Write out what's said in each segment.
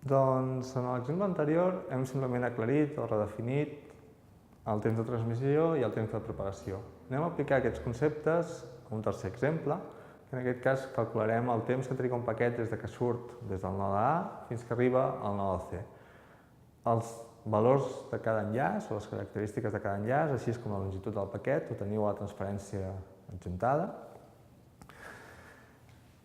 Doncs en l'exemple anterior hem simplement aclarit o redefinit el temps de transmissió i el temps de propagació. Anem a aplicar aquests conceptes a un tercer exemple, que en aquest cas calcularem el temps que triga un paquet des que surt des del node A fins que arriba al node C. Els valors de cada enllaç o les característiques de cada enllaç, així com la longitud del paquet, ho teniu a la transparència adjuntada.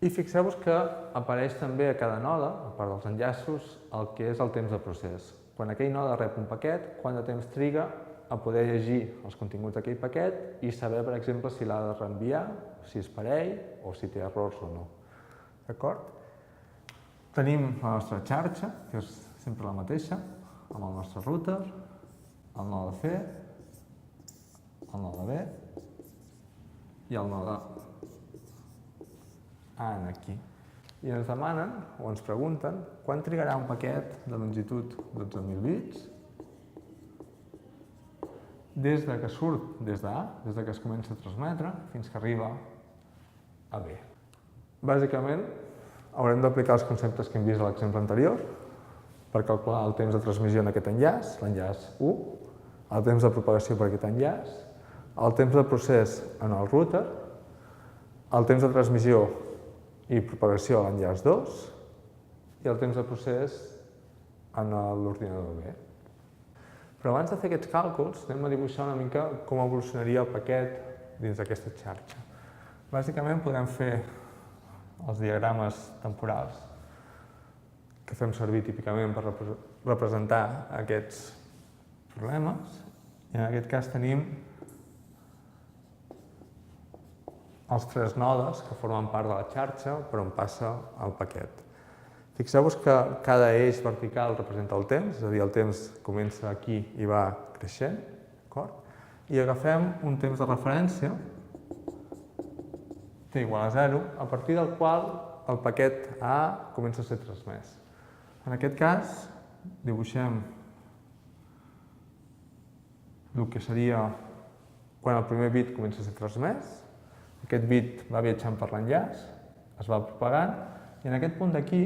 I fixeu-vos que apareix també a cada node, a part dels enllaços, el que és el temps de procés. Quan aquell node rep un paquet, quant de temps triga a poder llegir els continguts d'aquell paquet i saber, per exemple, si l'ha de reenviar, si és parell o si té errors o no. D'acord? Tenim la nostra xarxa, que és sempre la mateixa, amb el nostre router, el node C, el node B i el node A aquí. I ens demanen, o ens pregunten, quan trigarà un paquet de longitud 12.000 bits des que surt des d'A, des que es comença a transmetre, fins que arriba a B. Bàsicament, haurem d'aplicar els conceptes que hem vist a l'exemple anterior per calcular el temps de transmissió en aquest enllaç, l'enllaç 1, el temps de propagació per aquest enllaç, el temps de procés en el router, el temps de transmissió i propagació a l'enllaç 2 i el temps de procés en l'ordinador B. Però abans de fer aquests càlculs anem a dibuixar una mica com evolucionaria el paquet dins d'aquesta xarxa. Bàsicament podem fer els diagrames temporals que fem servir típicament per representar aquests problemes i en aquest cas tenim els tres nodes que formen part de la xarxa per on passa el paquet. Fixeu-vos que cada eix vertical representa el temps, és a dir, el temps comença aquí i va creixent, d'acord? I agafem un temps de referència, t igual a 0, a partir del qual el paquet A comença a ser transmès. En aquest cas, dibuixem el que seria quan el primer bit comença a ser transmès. Aquest bit va viatjant per l'enllaç, es va propagant, i en aquest punt d'aquí,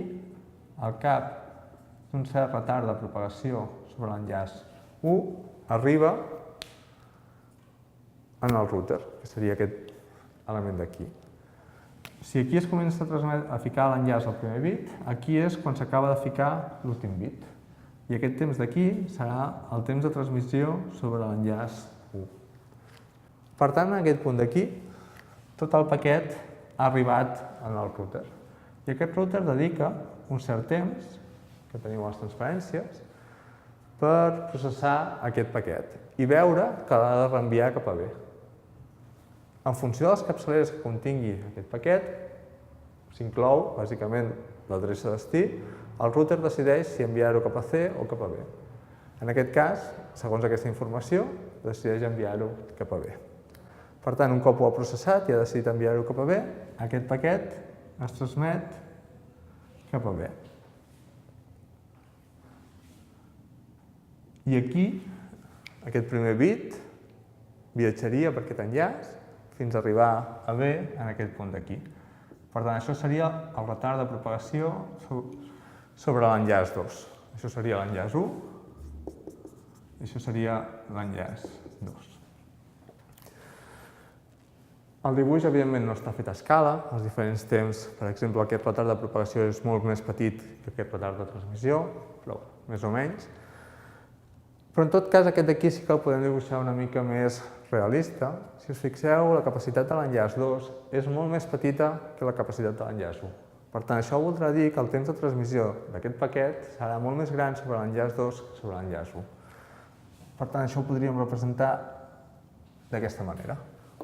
al cap d'un cert retard de propagació sobre l'enllaç 1, arriba en el router, que seria aquest element d'aquí. Si aquí es comença a ficar l'enllaç al primer bit, aquí és quan s'acaba de ficar l'últim bit. I aquest temps d'aquí serà el temps de transmissió sobre l'enllaç 1. Per tant, en aquest punt d'aquí, tot el paquet ha arribat en el router. I aquest router dedica un cert temps, que teniu a les transparències, per processar aquest paquet i veure que l'ha de reenviar cap a B. En funció de les capçaleres que contingui aquest paquet, s'inclou, bàsicament, l'adreça destí, el router decideix si enviar-ho cap a C o cap a B. En aquest cas, segons aquesta informació, decideix enviar-ho cap a B. Per tant, un cop ho ha processat i ha decidit enviar-ho cap a B, aquest paquet es transmet cap a B. I aquí, aquest primer bit viatjaria per aquest enllaç fins a arribar a B en aquest punt d'aquí. Per tant, això seria el retard de propagació sobre l'enllaç 2. Això seria l'enllaç 1 i això seria l'enllaç 2. El dibuix, evidentment, no està fet a escala. Els diferents temps, per exemple, aquest retard de propagació és molt més petit que aquest retard de transmissió, però més o menys. Però, en tot cas, aquest d'aquí sí que el podem dibuixar una mica més realista. Si us fixeu, la capacitat de l'enllaç 2 és molt més petita que la capacitat de l'enllaç 1. Per tant, això voldrà dir que el temps de transmissió d'aquest paquet serà molt més gran sobre l'enllaç 2 que sobre l'enllaç 1. Per tant, això ho podríem representar d'aquesta manera,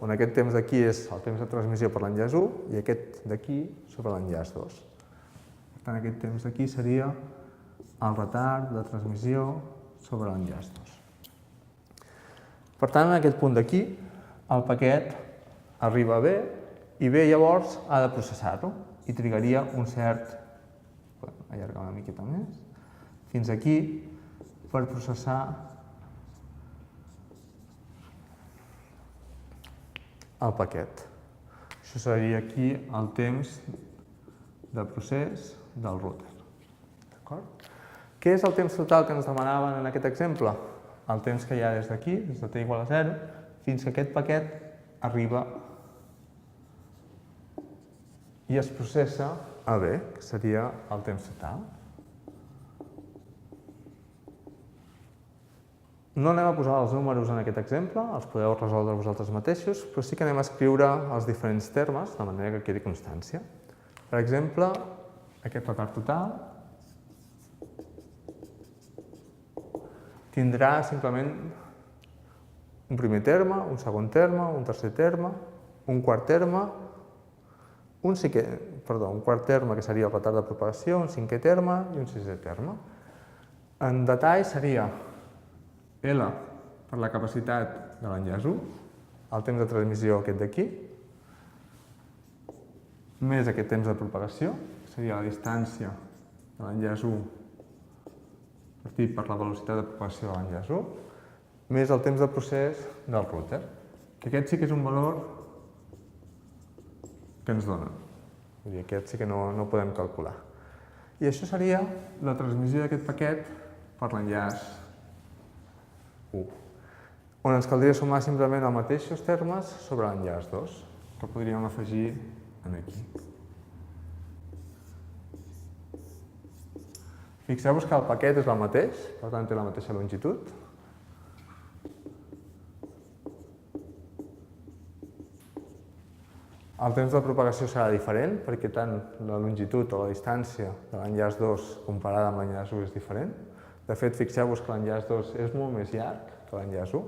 on aquest temps d'aquí és el temps de transmissió per l'enllaç 1 i aquest d'aquí sobre l'enllaç 2. Per tant, aquest temps d'aquí seria el retard de transmissió sobre l'enllaç 2. Per tant, en aquest punt d'aquí, el paquet arriba a B i B llavors ha de processar-lo i trigaria un cert, allargar una miqueta més, fins aquí per processar el paquet. Això seria aquí el temps de procés del router. Què és el temps total que ens demanaven en aquest exemple? El temps que hi ha des d'aquí, des de t igual a 0, fins que aquest paquet arriba i es processa a B, que seria el temps total. No anem a posar els números en aquest exemple, els podeu resoldre vosaltres mateixos, però sí que anem a escriure els diferents termes de manera que quedi constància. Per exemple, aquest retard total tindrà simplement un primer terme, un segon terme, un tercer terme, un quart terme, un quart terme que seria el retard de propagació, un cinquè terme i un sisè terme. En detall seria L per la capacitat de l'enllaç 1, el temps de transmissió aquest d'aquí, més aquest temps de propagació, que seria la distància de l'enllaç 1 partit per la velocitat de propagació de l'enllaç 1, més el temps de procés del router, que aquest sí que és un valor que ens dona. Vull dir, aquest sí que no podem calcular. I això seria la transmissió d'aquest paquet per l'enllaç 1, on ens caldria sumar simplement els mateixos termes sobre l'enllaç 2, que podríem afegir aquí. Fixeu-vos que el paquet és el mateix, per tant té la mateixa longitud. El temps de propagació serà diferent, perquè tant la longitud o la distància de l'enllaç 2 comparada amb l'enllaç 1 és diferent. De fet, fixeu-vos que l'enllaç 2 és molt més llarg que l'enllaç 1,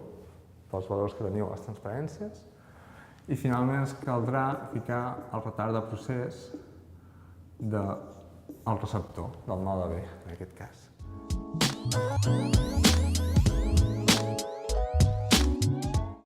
pels valors que teniu a les transparències. I finalment ens caldrà ficar el retard de procés del receptor, del node B, en aquest cas.